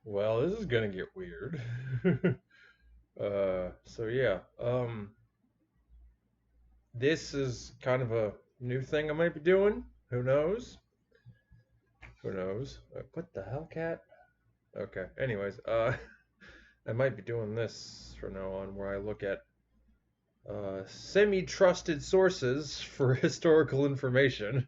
Well, this is gonna get weird. So yeah, this is kind of a new thing I might be doing. Who knows? Who knows? What the hell, cat? Okay. Anyways, I might be doing this from now on, where I look at semi-trusted sources for historical information.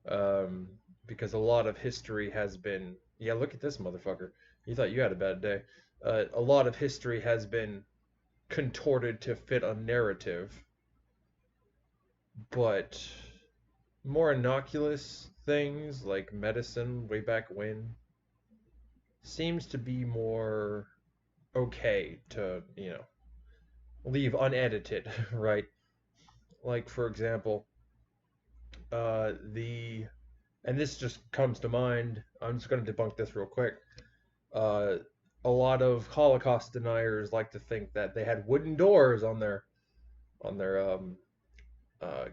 Um, because a lot of history has been. Yeah, look at this motherfucker. You thought you had a bad day. A lot of history has been contorted to fit a narrative, but more innocuous things like medicine way back when seems to be more okay to, leave unedited, right? Like, for example, the, and this just comes to mind, I'm just going to debunk this real quick. Uh, a lot of Holocaust deniers like to think that they had wooden doors on their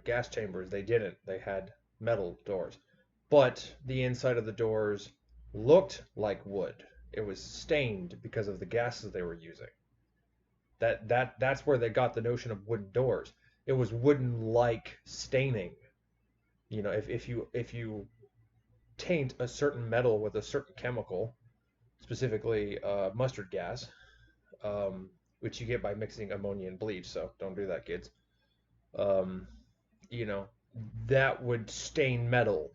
gas chambers. They didn't. They had metal doors. But the inside of the doors looked like wood. It was stained because of the gases they were using. That's where they got the notion of wooden doors. It was wooden like staining. If you taint a certain metal with a certain chemical, specifically mustard gas, um, which you get by mixing ammonia and bleach. So don't do that, kids. Um, you know, that would stain metal,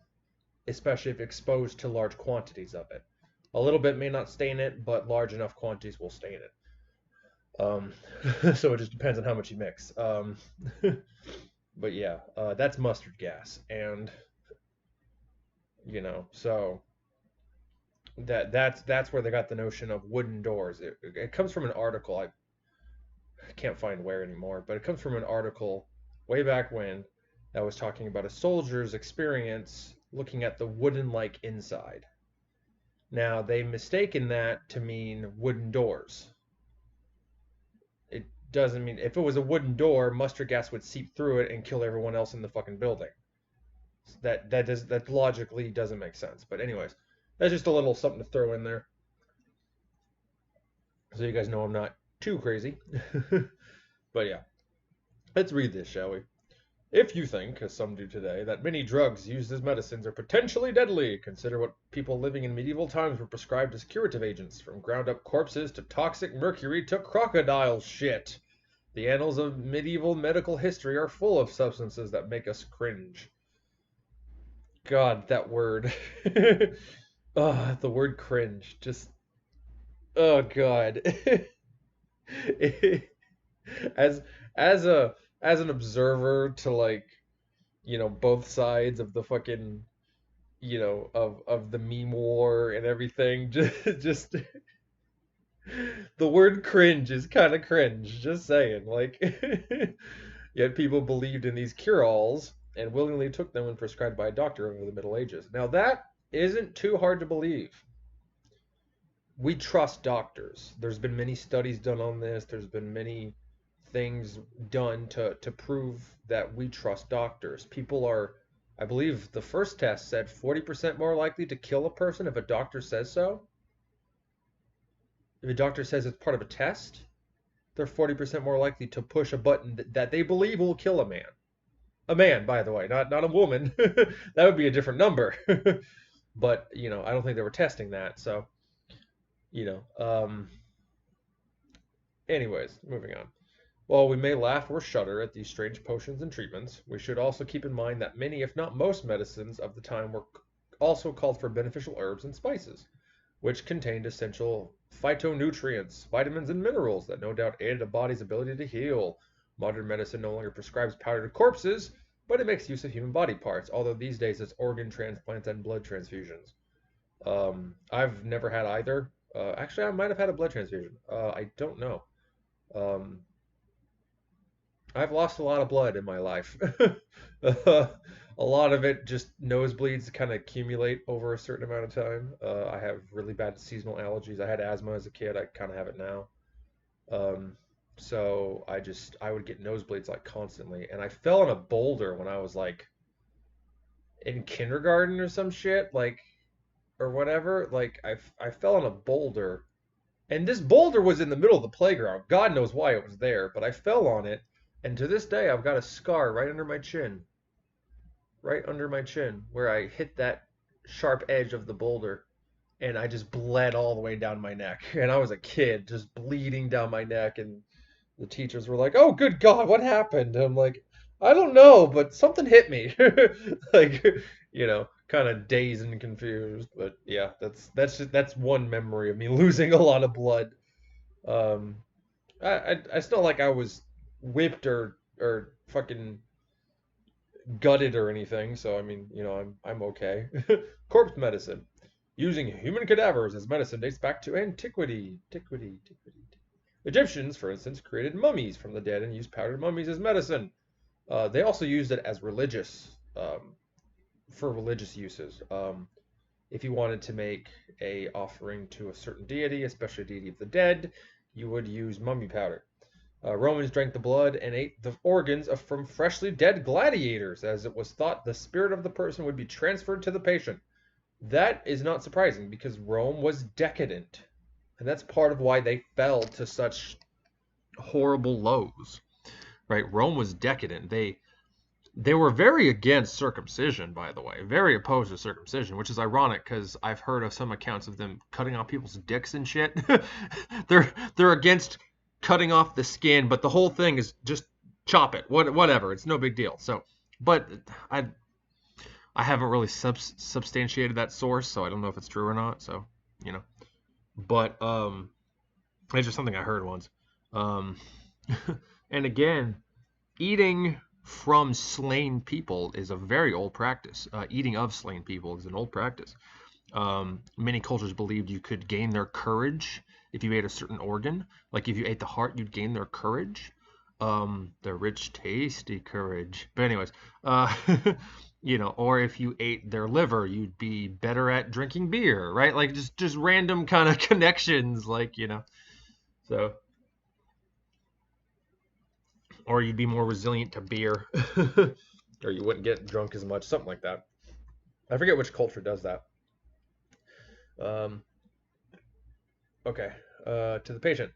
especially if exposed to large quantities of it. A little bit may not stain it, but large enough quantities will stain it. Um, so it just depends on how much you mix. But yeah, that's mustard gas, and so that's where they got the notion of wooden doors. It comes from an article. I can't find where anymore, but it comes from an article way back when that was talking about a soldier's experience looking at the wooden-like inside. Now, they mistaken that to mean wooden doors. It doesn't mean, if it was a wooden door, mustard gas would seep through it and kill everyone else in the fucking building. That logically doesn't make sense. But anyways, that's just a little something to throw in there, so you guys know I'm not too crazy. But yeah, let's read this, shall we? If you think, as some do today, that many drugs used as medicines are potentially deadly, consider what people living in medieval times were prescribed as curative agents, from ground up corpses to toxic mercury to crocodile shit. The annals of medieval medical history are full of substances that make us cringe. God, that word. The word cringe. Just, oh God. as as a as an observer to, like, both sides of the fucking, of the meme war and everything, just the word cringe is kind of cringe, just saying, like. Yet people believed in these cure-alls and willingly took them when prescribed by a doctor over the Middle Ages. Now that isn't too hard to believe. We trust doctors. There's been many studies done on this. There's been many things done to prove that we trust doctors. People are, I believe the first test said 40% more likely to kill a person if a doctor says so. If a doctor says it's part of a test, they're 40% more likely to push a button that they believe will kill a man. A man, by the way, not a woman. That would be a different number. But, I don't think they were testing that. So, you know, um, anyways, moving on. While we may laugh or shudder at these strange potions and treatments, we should also keep in mind that many, if not most, medicines of the time were also called for beneficial herbs and spices, which contained essential phytonutrients, vitamins, and minerals that no doubt aided a body's ability to heal. Modern medicine no longer prescribes powder to corpses, but it makes use of human body parts, although these days it's organ transplants and blood transfusions. I've never had either. Actually, I might have had a blood transfusion. I don't know. Um, I've lost a lot of blood in my life. A lot of it just nosebleeds kind of accumulate over a certain amount of time. I have really bad seasonal allergies. I had asthma as a kid. I kind of have it now. Um, so I would get nosebleeds like constantly. And I fell on a boulder when I was like in kindergarten or some shit. Like, or whatever, like I fell on a boulder, and this boulder was in the middle of the playground. God knows why it was there, but I fell on it, and to this day I've got a scar right under my chin, where I hit that sharp edge of the boulder, and I just bled all the way down my neck. And I was a kid, just bleeding down my neck, and the teachers were like, "Oh, good God, what happened?" And I'm like, "I don't know, but something hit me." Like, kind of dazed and confused. But yeah, that's one memory of me losing a lot of blood. Um, it's not like I was whipped or fucking gutted or anything, so I mean, I'm okay. Corpse medicine. Using human cadavers as medicine dates back to antiquity. Antiquity. Egyptians, for instance, created mummies from the dead and used powdered mummies as medicine. They also used it as for religious uses. If you wanted to make a offering to a certain deity, especially a deity of the dead, you would use mummy powder. Romans drank the blood and ate the organs from freshly dead gladiators, as it was thought the spirit of the person would be transferred to the patient. That is not surprising because Rome was decadent, and that's part of why they fell to such horrible lows. Right? Rome was decadent. They were very against circumcision, by the way, very opposed to circumcision, which is ironic because I've heard of some accounts of them cutting off people's dicks and shit. They're against cutting off the skin, but the whole thing is just chop it, whatever. It's no big deal. So, but I haven't really substantiated that source, so I don't know if it's true or not. So, you know, but it's just something I heard once. Um, and again, eating from slain people is a very old practice. Eating of slain people is an old practice. Many cultures believed you could gain their courage if you ate a certain organ. Like if you ate the heart, you'd gain their courage. The rich, tasty courage. But anyways, or if you ate their liver, you'd be better at drinking beer, right? Like just random kind of connections, so, or you'd be more resilient to beer, or you wouldn't get drunk as much, something like that. I forget which culture does that. Um, okay, to the patient.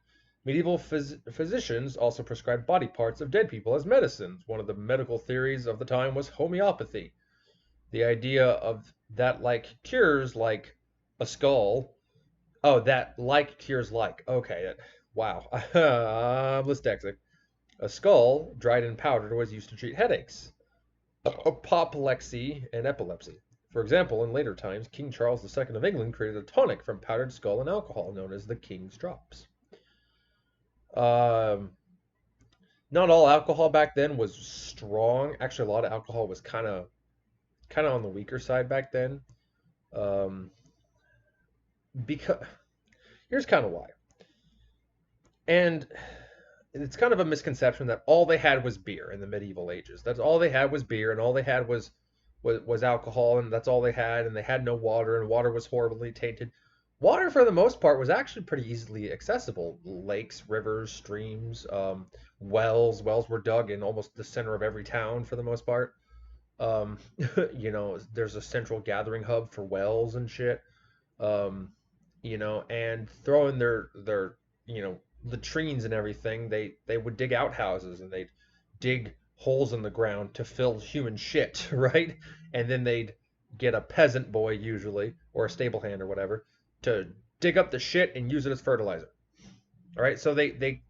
Medieval physicians also prescribed body parts of dead people as medicines. One of the medical theories of the time was homeopathy. The idea of that like cures like a skull. Oh, that like cures like. Okay, wow. I'm dyslexic. A skull, dried and powdered, was used to treat headaches, apoplexy, and epilepsy. For example, in later times, King Charles II of England created a tonic from powdered skull and alcohol known as the King's Drops. Um, Not all alcohol back then was strong. Actually, a lot of alcohol was kind of on the weaker side back then. Um, because here's kind of why. And it's kind of a misconception that all they had was beer in the medieval ages. That's all they had was beer, and all they had was alcohol, and that's all they had, and they had no water, and water was horribly tainted. Water, for the most part, was actually pretty easily accessible. Lakes, rivers, streams, wells. Wells were dug in almost the center of every town for the most part. Um, there's a central gathering hub for wells and shit. Um, and throw in their latrines and everything. They would dig outhouses and they'd dig holes in the ground to fill human shit, right? And then they'd get a peasant boy usually or a stable hand or whatever to dig up the shit and use it as fertilizer. All right, so they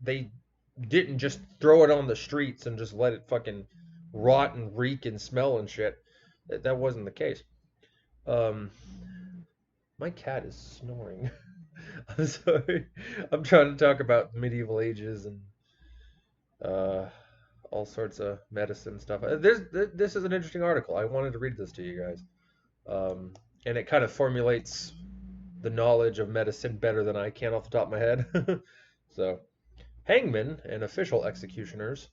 didn't just throw it on the streets and just let it fucking rot and reek and smell and shit. That wasn't the case. Um, my cat is snoring. I'm sorry. I'm trying to talk about medieval ages and uh, all sorts of medicine stuff. This is an interesting article. I wanted to read this to you guys. Um, and it kind of formulates the knowledge of medicine better than I can off the top of my head. So, hangmen and official executioners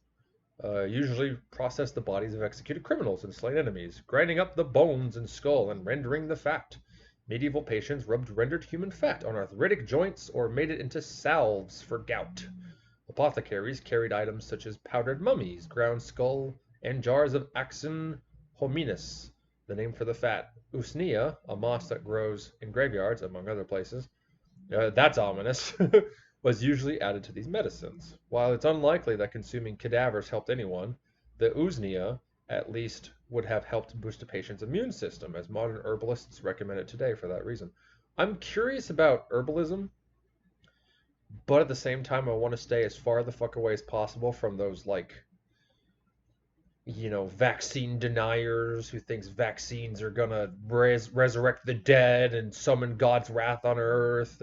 usually process the bodies of executed criminals and slain enemies, grinding up the bones and skull and rendering the fat. Medieval patients rubbed rendered human fat on arthritic joints or made it into salves for gout. Apothecaries carried items such as powdered mummies, ground skull, and jars of axon hominis, the name for the fat. Usnea, a moss that grows in graveyards, among other places, that's ominous, was usually added to these medicines. While it's unlikely that consuming cadavers helped anyone, the Usnea at least would have helped boost a patient's immune system, as modern herbalists recommend it today for that reason. I'm curious about herbalism, but at the same time, I want to stay as far the fuck away as possible from those, like, vaccine deniers who thinks vaccines are gonna resurrect the dead and summon God's wrath on earth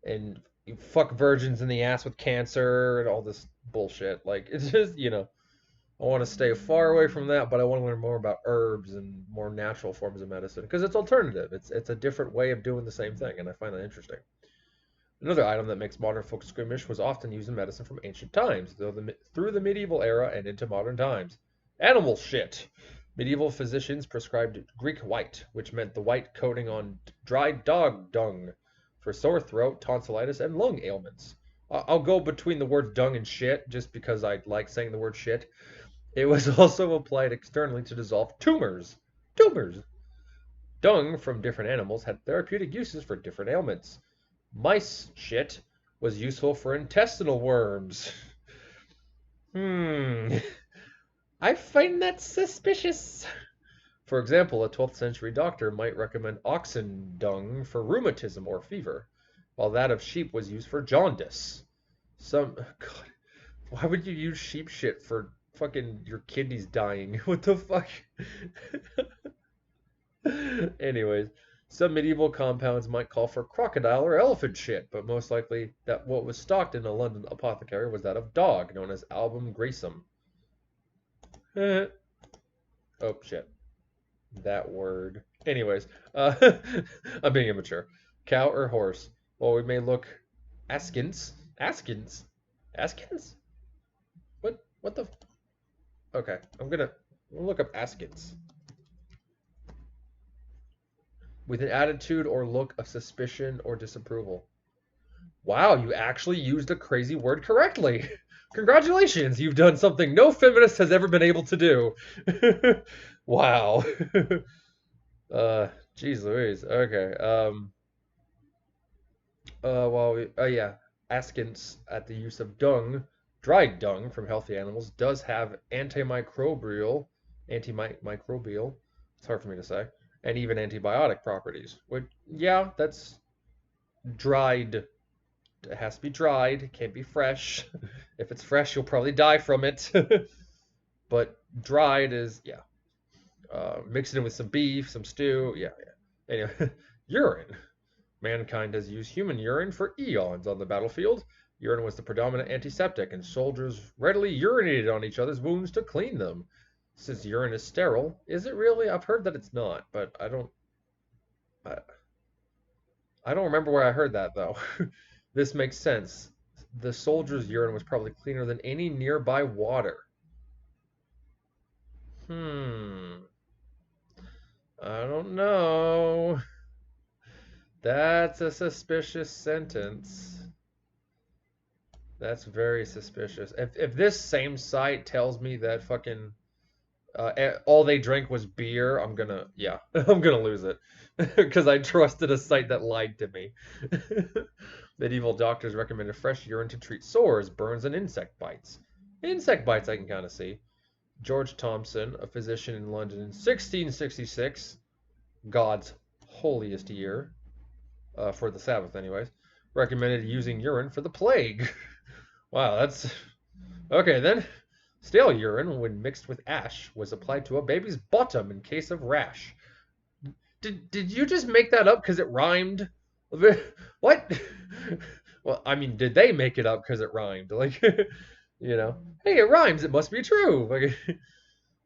and fuck virgins in the ass with cancer and all this bullshit. Like, it's just, I want to stay far away from that, but I want to learn more about herbs and more natural forms of medicine because it's alternative. It's a different way of doing the same thing, and I find that interesting. Another item that makes modern folk squeamish was often used in medicine from ancient times, through the medieval era and into modern times. Animal shit. Medieval physicians prescribed Greek white, which meant the white coating on dried dog dung for sore throat, tonsillitis, and lung ailments. I'll go between the words dung and shit just because I like saying the word shit. It was also applied externally to dissolve tumors. Tumors! Dung from different animals had therapeutic uses for different ailments. Mice shit was useful for intestinal worms. Hmm. I find that suspicious. For example, a 12th century doctor might recommend oxen dung for rheumatism or fever, while that of sheep was used for jaundice. God, why would you use sheep shit for fucking your kidneys dying? What the fuck? Anyways, some medieval compounds might call for crocodile or elephant shit, but most likely that what was stocked in a London apothecary was that of dog, known as album graysum. Oh shit, that word. Anyways, I'm being immature. Cow or horse? Well, we may look askins. Askins? Askins? What? What the? Okay, we'll look up askins. With an attitude or look of suspicion or disapproval. Wow, you actually used a crazy word correctly. Congratulations, you've done something no feminist has ever been able to do. Wow. Jeez Louise. Okay. Yeah. Askance at the use of dung, dried dung from healthy animals, does have antimicrobial, it's hard for me to say, and even antibiotic properties. Which, yeah, that's dried. It has to be dried. It can't be fresh. If it's fresh, you'll probably die from it. But dried is, yeah. Mix it in with some beef, some stew. Yeah, yeah. Anyway, urine. Mankind has used human urine for eons on the battlefield. Urine was the predominant antiseptic, and soldiers readily urinated on each other's wounds to clean them. Since urine is sterile, is it really? I've heard that it's not, but I, I don't remember where I heard that though. This makes sense. The soldier's urine was probably cleaner than any nearby water. Hmm. I don't know. That's a suspicious sentence. That's very suspicious. If this same site tells me that fucking all they drank was beer, yeah, I'm gonna lose it because I trusted a site that lied to me. Medieval doctors recommended fresh urine to treat sores, burns, and insect bites. Insect bites I can kind of see. George Thompson, a physician in London in 1666, God's holiest year, for the Sabbath anyways, recommended using urine for the plague. Wow, that's okay then. Stale urine, when mixed with ash, was applied to a baby's bottom in case of rash. Did you just make that up because it rhymed? What? Well, I mean, did they make it up because it rhymed? Like, hey, it rhymes. It must be true. Like,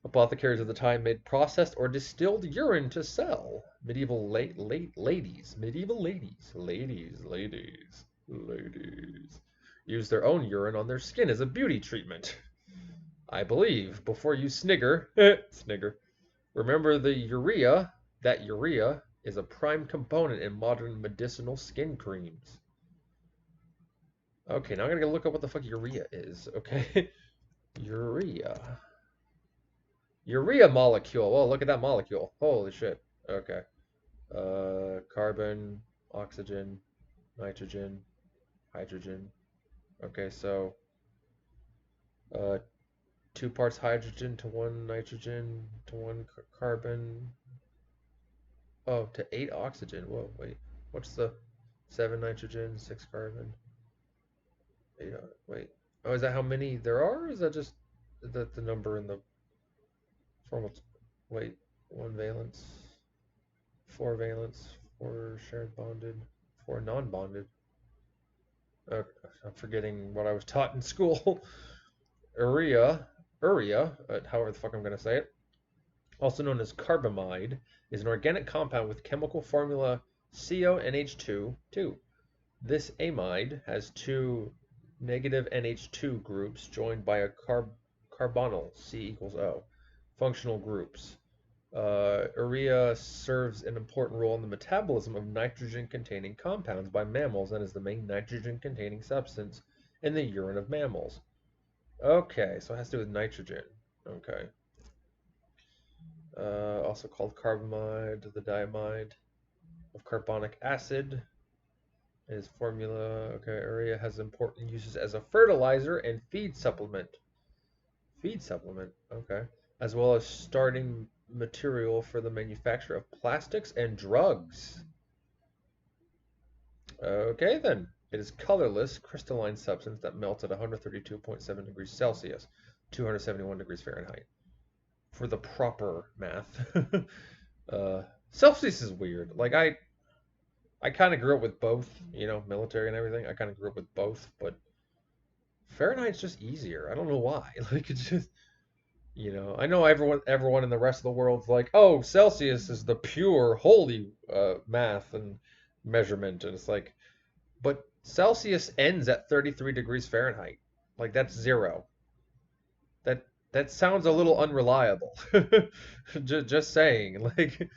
apothecaries of the time made processed or distilled urine to sell. Medieval ladies used their own urine on their skin as a beauty treatment. I believe. Before you snigger, snigger. Remember the urea. That urea is a prime component in modern medicinal skin creams. Okay, now I'm gonna look up what the fuck urea is. Okay, urea. Urea molecule. Oh, look at that molecule. Holy shit. Okay. Carbon, oxygen, nitrogen, hydrogen. Okay, so uh, 2 parts hydrogen to 1 nitrogen to 1 carbon. Oh, to 8 oxygen. Whoa, wait. What's the 7 nitrogen, 6 carbon, eight? Wait. Oh, is that how many there are? Or is that just the number in the formal? Wait, one valence, four valence, four shared bonded, four non-bonded. Okay, I'm forgetting what I was taught in school. Urea, however the fuck I'm gonna say it, also known as carbamide, is an organic compound with chemical formula CONH2. This amide has two negative NH2 groups joined by a carbonyl, C equals O, functional groups. Urea serves an important role in the metabolism of nitrogen-containing compounds by mammals and is the main nitrogen-containing substance in the urine of mammals. Okay, so it has to do with nitrogen. Okay. Also called carbamide, the diamide of carbonic acid is formula. Okay, urea has important uses as a fertilizer and feed supplement. Feed supplement, okay. As well as starting material for the manufacture of plastics and drugs. Okay, then. It is colorless, crystalline substance that melts at 132.7 degrees Celsius, 271 degrees Fahrenheit. For the proper math. Celsius is weird. Like I kind of grew up with both, military and everything. I kind of grew up with both, but Fahrenheit's just easier. I don't know why. Like it's just, I know everyone in the rest of the world's like, "Oh, Celsius is the pure holy math and measurement." And it's like, but Celsius ends at 33 degrees Fahrenheit. Like that's zero. That that sounds a little unreliable. Just saying. Like,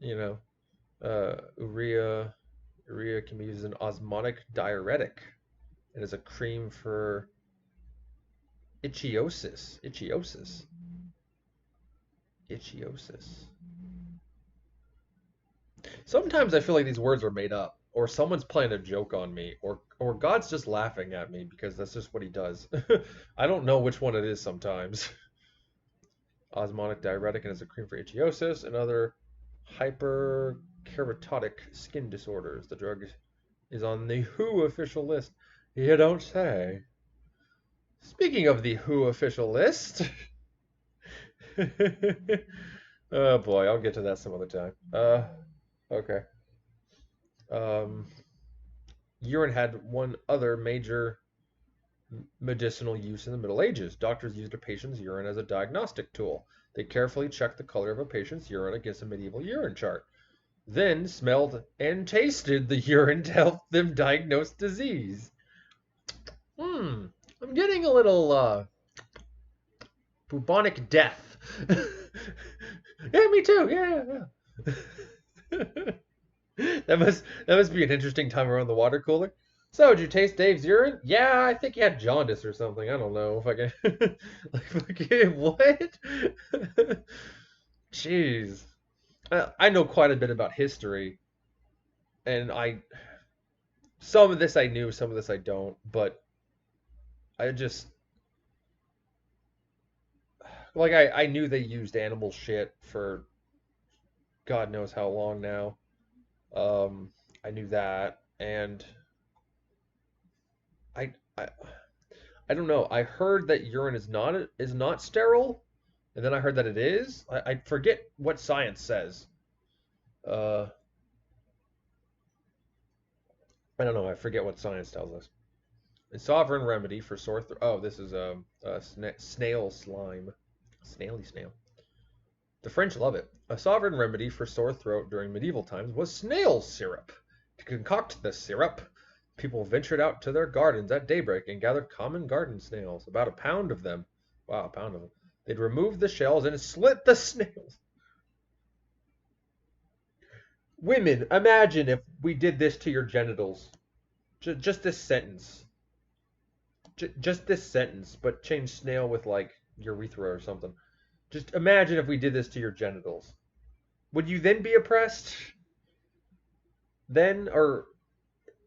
you know, urea can be used as an osmotic diuretic. It is a cream for ichthyosis. Ichthyosis. Sometimes I feel like these words are made up, or someone's playing a joke on me, or God's just laughing at me because that's just what he does. I don't know which one it is sometimes. Osmotic diuretic and is a cream for ichthyosis and other hyperkeratotic skin disorders. The drug is on the WHO official list. You don't say. Speaking of the WHO official list, oh boy, I'll get to that some other time. Okay. Um, Urine had one other major medicinal use in the Middle Ages. Doctors used a patient's urine as a diagnostic tool. They carefully checked the color of a patient's urine against a medieval urine chart, then smelled and tasted the urine to help them diagnose disease. I'm getting a little bubonic death. Yeah, me too. Yeah, yeah. That must be an interesting time around the water cooler. So, did you taste Dave's urine? Yeah, I think he had jaundice or something. I don't know if I can. Like, fucking what? Jeez. I know quite a bit about history, and some of this I knew, some of this I don't, but I just like I knew they used animal shit for God knows how long now. I knew that, and I I I don't know. I heard that urine is not sterile, and then I heard that it is. I forget what science says. Uh, I don't know. I forget what science tells us. A sovereign remedy for sore throat. Oh, this is snail slime, snaily snail. The French love it. A sovereign remedy for sore throat during medieval times was snail syrup. To concoct the syrup, people ventured out to their gardens at daybreak and gathered common garden snails, about a pound of them. Wow, a pound of them. They'd remove the shells and slit the snails. Women, imagine if we did this to your genitals. Just this sentence. Just this sentence, but change snail with like urethra or something. Just imagine if we did this to your genitals. Would you then be oppressed? Then, or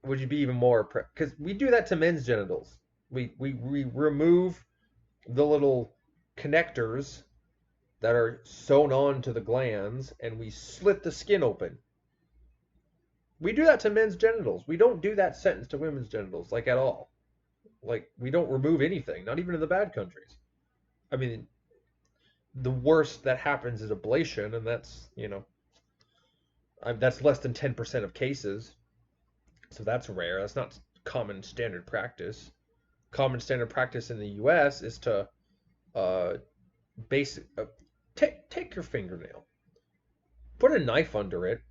would you be even more oppressed? Because we do that to men's genitals. We remove the little connectors that are sewn on to the glands and we slit the skin open. We do that to men's genitals. We don't do that sentence to women's genitals, like at all. Like, we don't remove anything, not even in the bad countries. I mean, the worst that happens is ablation, and that's less than 10% of cases. So that's rare. That's not common standard practice. Common standard practice in the U.S. is to uh, basic take your fingernail, put a knife under it,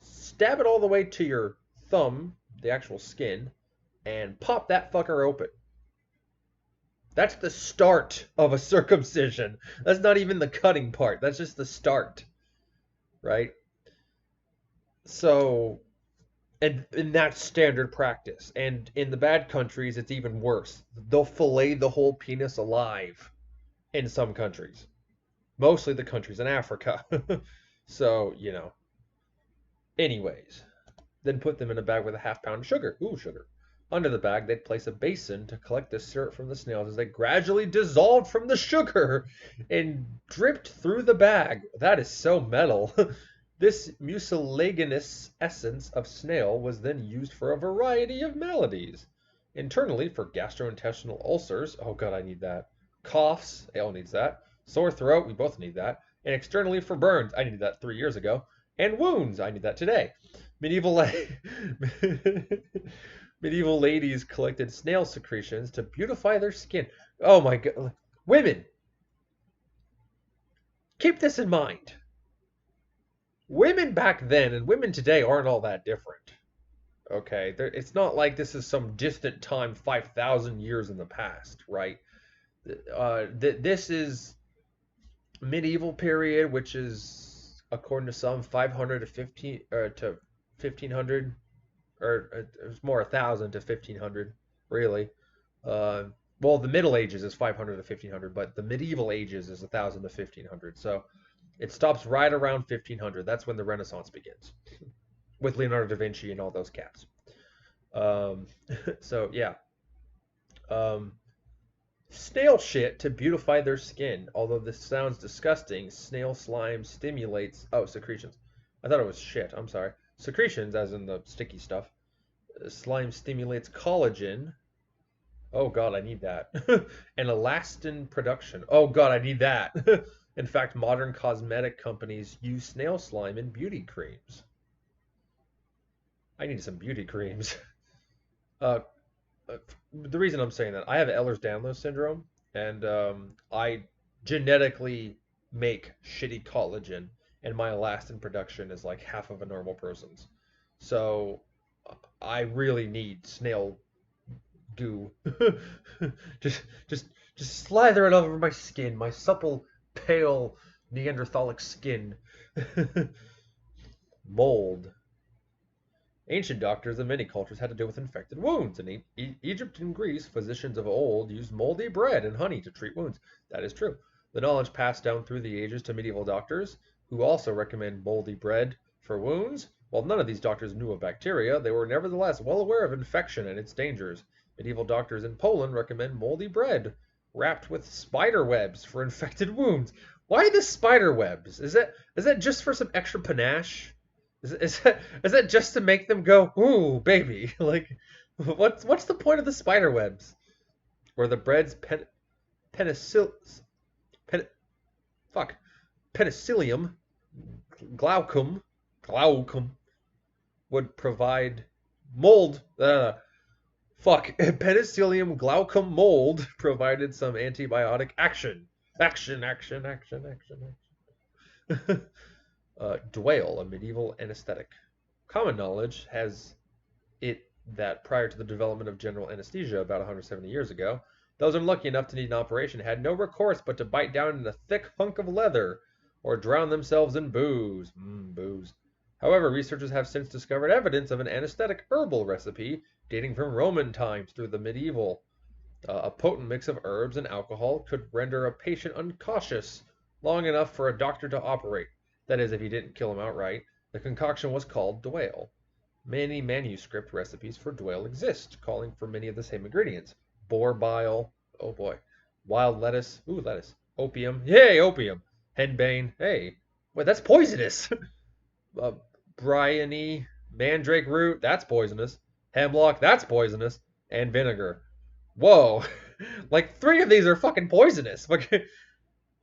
stab it all the way to your thumb, the actual skin, and pop that fucker open. That's the start of a circumcision. That's not even the cutting part. That's just the start, right? So, and that's standard practice. And in the bad countries, it's even worse. They'll fillet the whole penis alive in some countries, mostly the countries in Africa. So, anyways, then put them in a bag with a half pound of sugar. Ooh, sugar. Under the bag, they'd place a basin to collect the syrup from the snails as they gradually dissolved from the sugar and dripped through the bag. That is so metal. This mucilaginous essence of snail was then used for a variety of maladies. Internally, for gastrointestinal ulcers. Oh, God, I need that. Coughs. Ale needs that. Sore throat. We both need that. And externally, for burns. I needed that 3 years ago. And wounds. I need that today. Medieval medieval ladies collected snail secretions to beautify their skin. Oh my God. Women, keep this in mind. Women back then and women today aren't all that different. Okay, it's not like this is some distant time 5,000 years in the past, right? This is medieval period, which is according to some 500 to 1500, or it's more 1,000 to 1,500, really. Uh, well, the Middle Ages is 500 to 1,500, but the medieval ages is 1,000 to 1,500. So it stops right around 1,500. That's when the Renaissance begins with Leonardo da Vinci and all those cats. Um, so yeah, um, snail shit to beautify their skin. Although this sounds disgusting, snail slime stimulates. Oh, secretions. I thought it was shit. I'm sorry. Secretions, as in the sticky stuff. Slime stimulates collagen. Oh God, I need that. And elastin production. Oh God, I need that. In fact, modern cosmetic companies use snail slime in beauty creams. I need some beauty creams. Uh, the reason I'm saying that, I have Ehlers-Danlos syndrome, and I genetically make shitty collagen, and my elastin production is like half of a normal person's. So I really need snail goo. just, just, just slather it over my skin, my supple, pale Neanderthalic skin. Mold. Ancient doctors of many cultures had to deal with infected wounds. In Egypt and Greece, physicians of old used moldy bread and honey to treat wounds. That is true. The knowledge passed down through the ages to medieval doctors, who also recommend moldy bread for wounds. While none of these doctors knew of bacteria, they were nevertheless well aware of infection and its dangers. Medieval doctors in Poland recommend moldy bread wrapped with spider webs for infected wounds. Why the spider webs? Is that just for some extra panache? Is that just to make them go, ooh, baby? Like, what's the point of the spider webs? Or the bread's penicil, pen, fuck, penicillium glaucum would provide mold. Penicillium glaucum mold provided some antibiotic action. Action. Dwayl, a medieval anesthetic. Common knowledge has it that prior to the development of general anesthesia about 170 years ago, those unlucky enough to need an operation had no recourse but to bite down in a thick hunk of leather or drown themselves in booze. Booze. However, researchers have since discovered evidence of an anesthetic herbal recipe dating from Roman times through the medieval. A potent mix of herbs and alcohol could render a patient unconscious long enough for a doctor to operate. That is, if he didn't kill him outright. The concoction was called Dwayl. Many manuscript recipes for Dwayl exist, calling for many of the same ingredients. Boar bile, oh boy. Wild lettuce, ooh, lettuce. Opium, yay, opium. Henbane, hey. Wait, that's poisonous. uh, Bryony, mandrake root, that's poisonous. Hemlock, that's poisonous. And vinegar. Whoa. Like, three of these are fucking poisonous.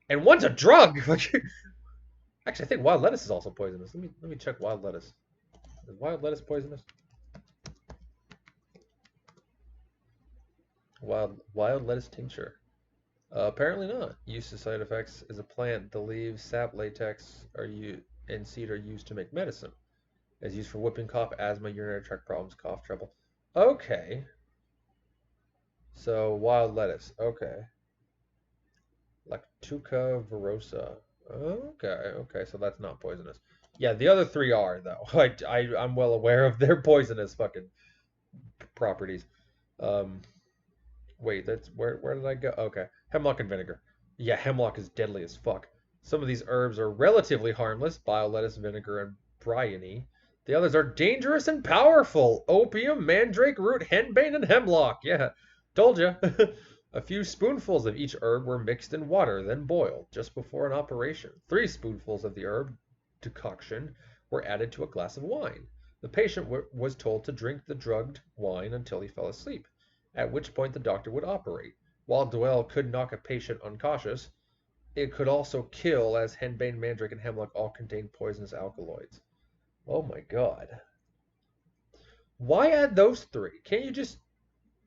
And one's a drug. Actually, I think wild lettuce is also poisonous. Let me check wild lettuce. Is wild lettuce poisonous? Wild lettuce tincture. Apparently not. Use to side effects is a plant. The leaves, sap, latex and seed are used to make medicine. Is used for whooping cough, asthma, urinary tract problems, cough, trouble. Okay. So wild lettuce. Okay. Lactuca virosa. Okay. So that's not poisonous. Yeah, the other three are though. I'm well aware of their poisonous fucking properties. Um, Wait, that's where did I go? Okay. Hemlock and vinegar. Yeah, hemlock is deadly as fuck. Some of these herbs are relatively harmless, bile lettuce, vinegar, and bryony. The others are dangerous and powerful. Opium, mandrake root, henbane, and hemlock. Yeah, told you. A few spoonfuls of each herb were mixed in water, then boiled, just before an operation. 3 spoonfuls of the herb decoction were added to a glass of wine. The patient was told to drink the drugged wine until he fell asleep, at which point the doctor would operate. While Dwayl could knock a patient unconscious, it could also kill, as henbane, mandrake, and hemlock all contain poisonous alkaloids. Oh my god. Why add those three? Can't you just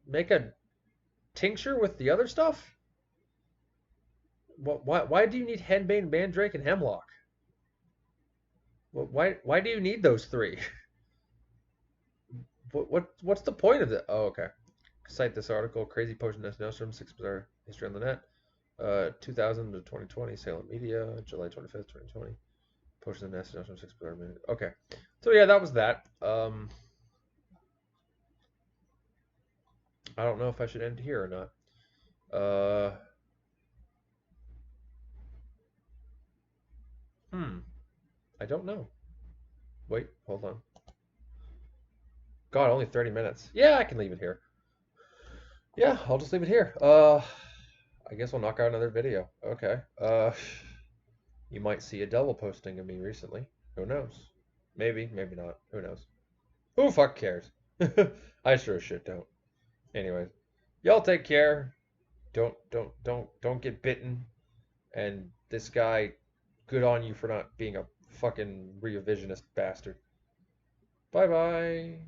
make a tincture with the other stuff? Why do you need henbane, mandrake, and hemlock? Why do you need those three? What's the point of it? Oh, okay. Cite this article, Crazy Potion Nostrum, 6-star history on the net. 2000 to 2020, Salem Media, July 25th, 2020. Potion of Nostrum, 6-star minute. Okay. So yeah, that was that. I don't know if I should end here or not. I don't know. Wait, hold on. God, only 30 minutes. Yeah, I can leave it here. Yeah, I'll just leave it here. I guess we'll knock out another video. Okay. You might see a double posting of me recently. Who knows? Maybe, maybe not. Who knows? Who fuck cares? I sure as shit don't. Anyways, y'all take care. Don't get bitten. And this guy, good on you for not being a fucking revisionist bastard. Bye bye.